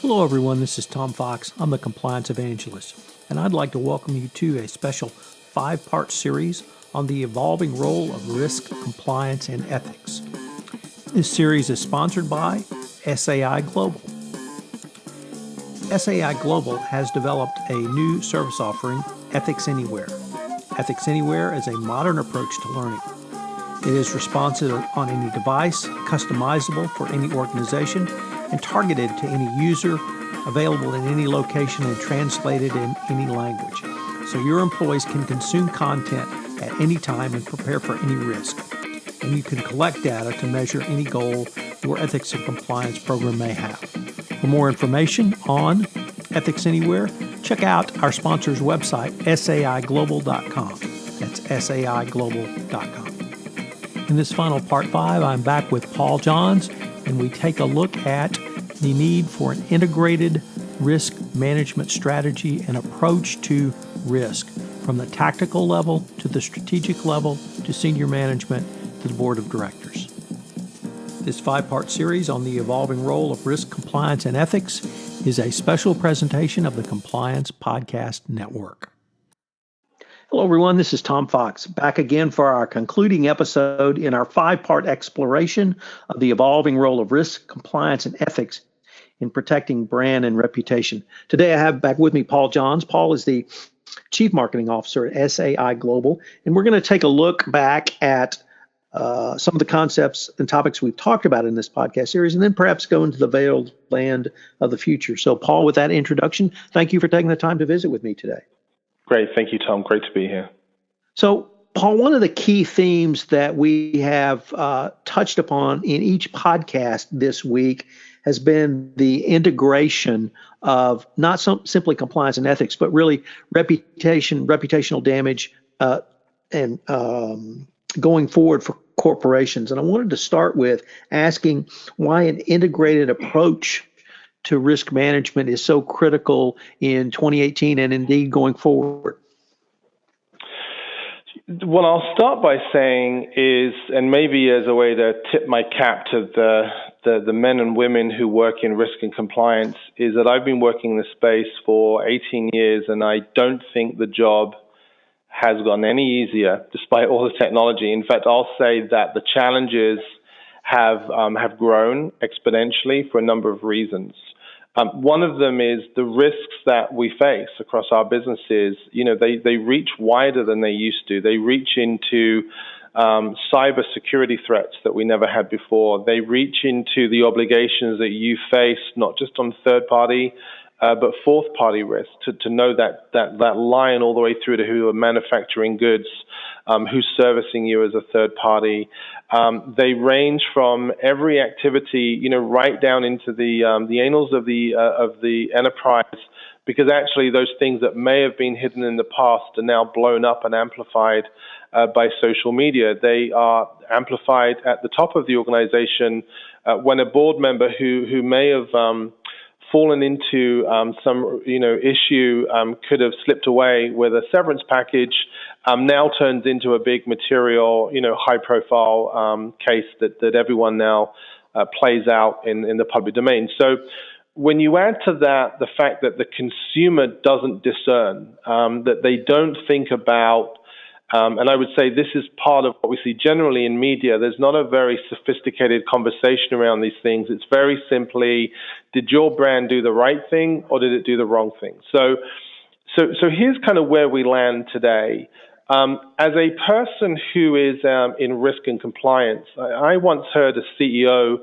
Hello everyone, this is Tom Fox. I'm the Compliance Evangelist, and I'd like to welcome you to a special 5-part series on the evolving role of risk, compliance, and ethics. This series is sponsored by SAI Global. SAI Global has developed a new service offering, Ethics Anywhere. Ethics Anywhere is a modern approach to learning. It is responsive on any device, customizable for any organization, and targeted to any user, available in any location and translated in any language. So your employees can consume content at any time and prepare for any risk. And you can collect data to measure any goal your ethics and compliance program may have. For more information on Ethics Anywhere, check out our sponsor's website, saiglobal.com. That's saiglobal.com. In this final part 5, I'm back with Paul Johns, and we take a look at the need for an integrated risk management strategy and approach to risk, from the tactical level to the strategic level to senior management to the board of directors. This 5-part series on the evolving role of risk, compliance, and ethics is a special presentation of the Compliance Podcast Network. Hello, everyone. This is Tom Fox, back again for our concluding episode in our 5-part exploration of the evolving role of risk, compliance, and ethics in protecting brand and reputation. Today, I have back with me Paul Johns. Paul is the Chief Marketing Officer at SAI Global, and we're going to take a look back at some of the concepts and topics we've talked about in this podcast series, and then perhaps go into the veiled land of the future. So, Paul, with that introduction, thank you for taking the time to visit with me today. Great. Thank you, Tom. Great to be here. So, Paul, one of the key themes that we have touched upon in each podcast this week has been the integration of not simply compliance and ethics, but really reputational damage, and going forward for corporations. And I wanted to start with asking why an integrated approach to risk management is so critical in 2018 and indeed going forward. What I'll start by saying is, and maybe as a way to tip my cap to the men and women who work in risk and compliance, is that I've been working in this space for 18 years, and I don't think the job has gotten any easier despite all the technology. In fact, I'll say that the challenges have grown exponentially for a number of reasons. One of them is the risks that we face across our businesses. They reach wider than they used to. They reach into cyber security threats that we never had before. They reach into the obligations that you face, not just on third party, but fourth party risk, to know that line all the way through to who are manufacturing goods, who's servicing you as a third party. They range from every activity, right down into the annals of the enterprise, because actually those things that may have been hidden in the past are now blown up and amplified by social media. They are amplified at the top of the organization when a board member who may have fallen into some issue could have slipped away with a severance package, now turns into a big material, high profile case that everyone now plays out in the public domain. So when you add to that the fact that the consumer doesn't discern, that they don't think about, and I would say this is part of what we see generally in media. There's not a very sophisticated conversation around these things. It's very simply, did your brand do the right thing or did it do the wrong thing? So here's kind of where we land today. As a person who is in risk and compliance, I once heard a CEO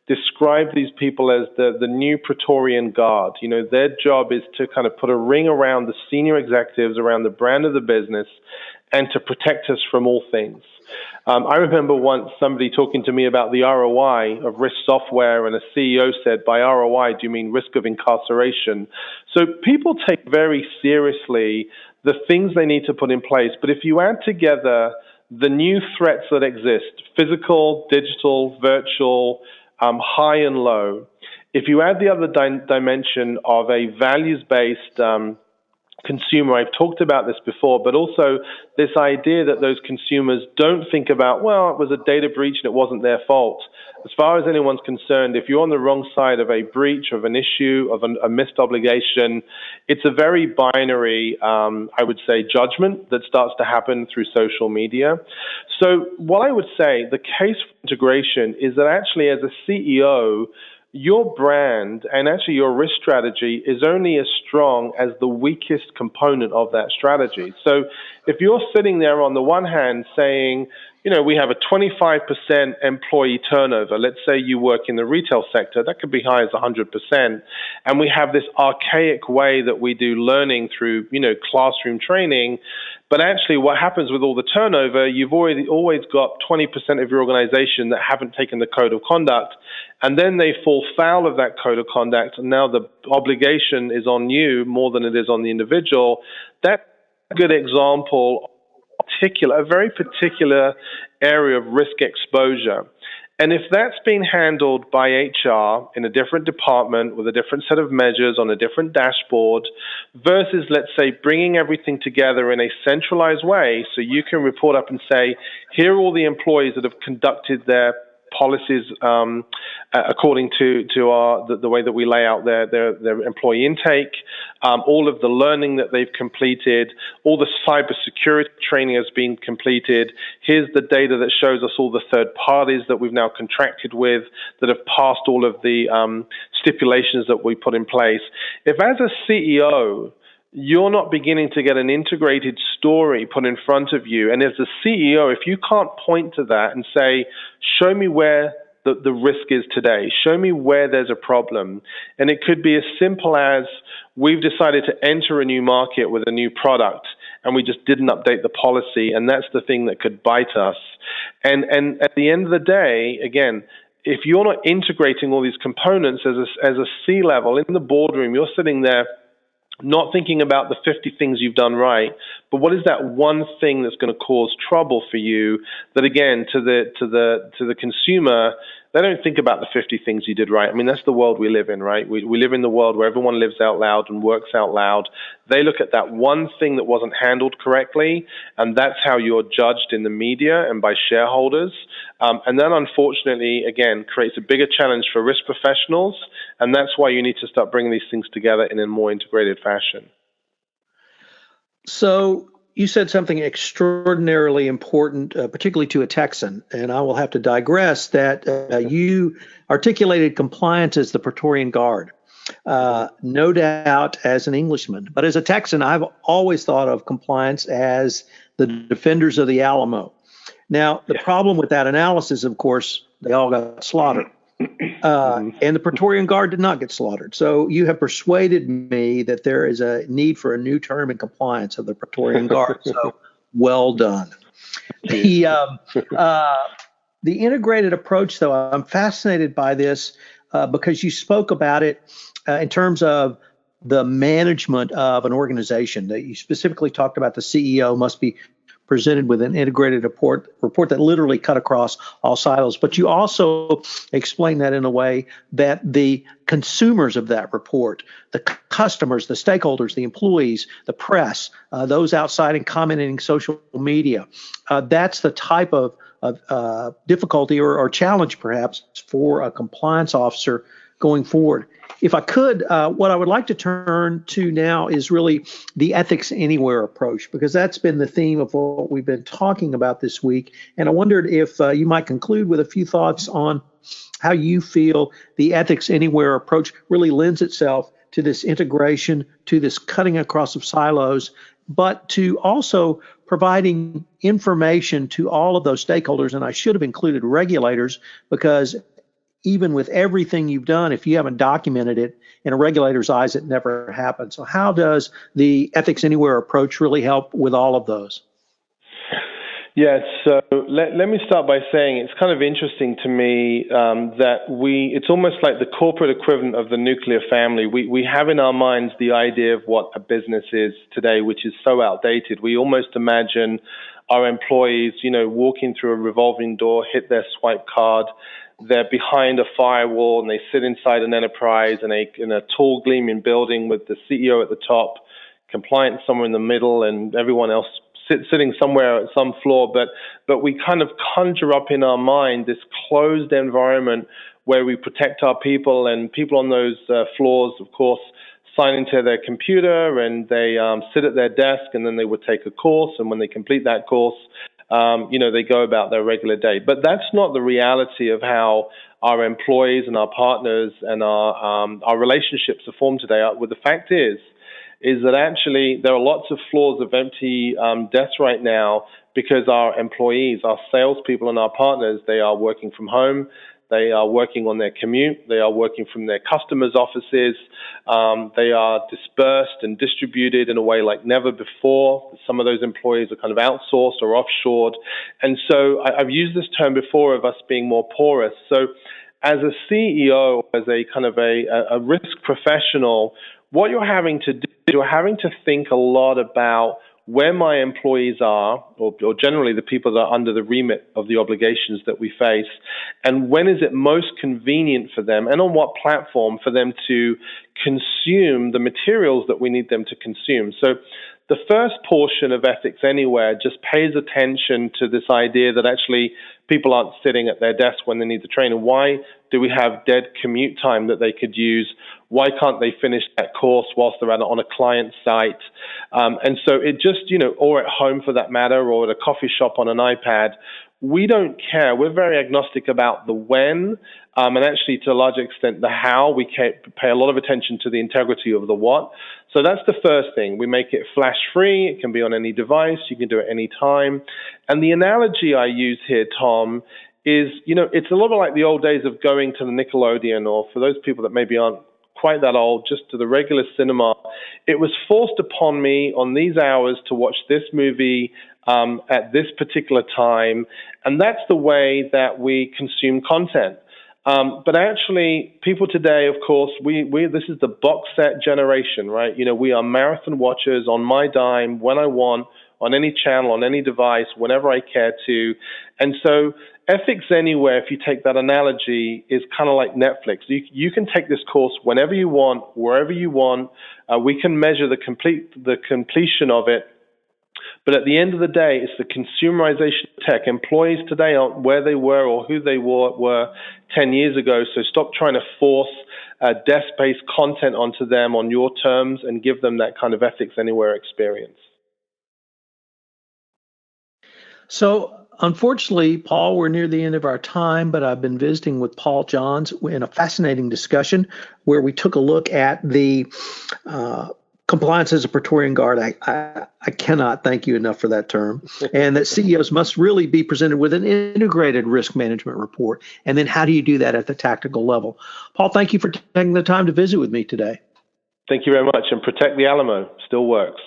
describe these people as the new Praetorian Guard. Their job is to kind of put a ring around the senior executives, around the brand of the business, and to protect us from all things. I remember once somebody talking to me about the ROI of risk software, and a CEO said, by ROI, do you mean risk of incarceration? So people take very seriously the things they need to put in place. But if you add together the new threats that exist, physical, digital, virtual, high and low, if you add the other dimension of a values-based consumer, I've talked about this before, but also this idea that those consumers don't think about, well, it was a data breach and it wasn't their fault. as far as anyone's concerned, if you're on the wrong side of a breach, of an issue, of a missed obligation, it's a very binary, I would say, judgment that starts to happen through social media. So what I would say, the case for integration is that actually as a CEO, your brand and actually your risk strategy is only as strong as the weakest component of that strategy. So if you're sitting there on the one hand saying, you know, we have a 25% employee turnover. Let's say you work in the retail sector, that could be high as 100%. And we have this archaic way that we do learning through, you know, classroom training. But actually what happens with all the turnover, you've always got 20% of your organization that haven't taken the code of conduct. And then they fall foul of that code of conduct. And now the obligation is on you more than it is on the individual. That's a good example, a very particular area of risk exposure. And if that's been handled by HR in a different department with a different set of measures on a different dashboard versus, let's say, bringing everything together in a centralized way so you can report up and say, here are all the employees that have conducted their policies according to the way that we lay out their employee intake, all of the learning that they've completed, all the cybersecurity training has been completed. Here's the data that shows us all the third parties that we've now contracted with that have passed all of the stipulations that we put in place. If as a CEO, you're not beginning to get an integrated story put in front of you. And as a CEO, if you can't point to that and say, show me where the risk is today, show me where there's a problem. And it could be as simple as we've decided to enter a new market with a new product and we just didn't update the policy. And that's the thing that could bite us. And at the end of the day, again, if you're not integrating all these components as a C-level in the boardroom, you're sitting there not thinking about the 50 things you've done right, but what is that one thing that's going to cause trouble for you that, again, to the consumer, they don't think about the 50 things you did right. I mean, that's the world we live in, right? We live in the world where everyone lives out loud and works out loud. They look at that one thing that wasn't handled correctly, and that's how you're judged in the media and by shareholders. And that, unfortunately, again, creates a bigger challenge for risk professionals, and that's why you need to start bringing these things together in a more integrated fashion. So you said something extraordinarily important, particularly to a Texan, and I will have to digress that you articulated compliance as the Praetorian Guard. No doubt as an Englishman, but as a Texan, I've always thought of compliance as the defenders of the Alamo. Now, the problem with that analysis, of course, they all got slaughtered. And the Praetorian Guard did not get slaughtered. So you have persuaded me that there is a need for a new term in compliance of the Praetorian Guard. So well done. The integrated approach, though, I'm fascinated by this because you spoke about it in terms of the management of an organization. That you specifically talked about the CEO must be presented with an integrated report that literally cut across all silos. But you also explain that in a way that the consumers of that report, the customers, the stakeholders, the employees, the press, those outside and commenting social media, that's the type of difficulty or challenge perhaps for a compliance officer going forward. If I could, what I would like to turn to now is really the Ethics Anywhere approach, because that's been the theme of what we've been talking about this week. And I wondered if you might conclude with a few thoughts on how you feel the Ethics Anywhere approach really lends itself to this integration, to this cutting across of silos, but to also providing information to all of those stakeholders. And I should have included regulators, because even with everything you've done, if you haven't documented it, in a regulator's eyes, it never happened. So how does the Ethics Anywhere approach really help with all of those? Yes, so let me start by saying it's kind of interesting to me that it's almost like the corporate equivalent of the nuclear family. We have in our minds the idea of what a business is today, which is so outdated. We almost imagine our employees, walking through a revolving door, hit their swipe card, they're behind a firewall, and they sit inside an enterprise in a tall, gleaming building with the CEO at the top, compliance somewhere in the middle, and everyone else sitting somewhere at some floor, but we kind of conjure up in our mind this closed environment where we protect our people, and people on those floors, of course, sign into their computer and they sit at their desk, and then they would take a course, and when they complete that course, they go about their regular day. But that's not the reality of how our employees and our partners and our relationships are formed today. Well, the fact is that actually there are lots of floors of empty desks right now because our employees, our salespeople and our partners, they are working from home. They are working on their commute. They are working from their customers' offices. They are dispersed and distributed in a way like never before. Some of those employees are kind of outsourced or offshored. And so I've used this term before of us being more porous. So as a CEO, as a kind of a risk professional, what you're having to do, you're having to think a lot about where my employees are, or generally the people that are under the remit of the obligations that we face, and when is it most convenient for them, and on what platform for them to consume the materials that we need them to consume. So the first portion of Ethics Anywhere just pays attention to this idea that actually people aren't sitting at their desk when they need the training. Why do we have dead commute time that they could use? Why can't they finish that course whilst they're on a client site? And so it just, or at home for that matter, or at a coffee shop on an iPad, we don't care. We're very agnostic about the when, and actually to a large extent the how. We pay a lot of attention to the integrity of the what. So that's the first thing. We make it flash free. It can be on any device. You can do it any time. And the analogy I use here, Tom, is, it's a little bit like the old days of going to the Nickelodeon, or for those people that maybe aren't quite that old, just to the regular cinema. It was forced upon me on these hours to watch this movie at this particular time, and that's the way that we consume content. But actually, people today, of course, this is the box set generation, right? We are marathon watchers on my dime, when I want, on any channel, on any device, whenever I care to. And so Ethics Anywhere, if you take that analogy, is kind of like Netflix. You can take this course whenever you want, wherever you want. We can measure the completion of it. But at the end of the day, it's the consumerization of tech. Employees today aren't where they were or who they were 10 years ago. So stop trying to force desk-based content onto them on your terms and give them that kind of Ethics Anywhere experience. So, unfortunately, Paul, we're near the end of our time, but I've been visiting with Paul Johns in a fascinating discussion where we took a look at the compliance as a Praetorian Guard. I cannot thank you enough for that term. And that CEOs must really be presented with an integrated risk management report. And then how do you do that at the tactical level? Paul, thank you for taking the time to visit with me today. Thank you very much. And protect the Alamo. Still works.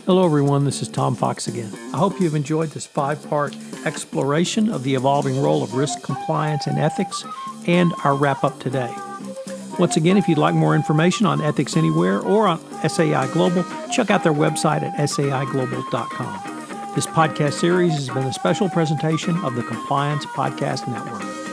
Hello, everyone. This is Tom Fox again. I hope you've enjoyed this 5-part exploration of the evolving role of risk, compliance, and ethics, and our wrap-up today. Once again, if you'd like more information on Ethics Anywhere or on SAI Global, check out their website at saiglobal.com. This podcast series has been a special presentation of the Compliance Podcast Network.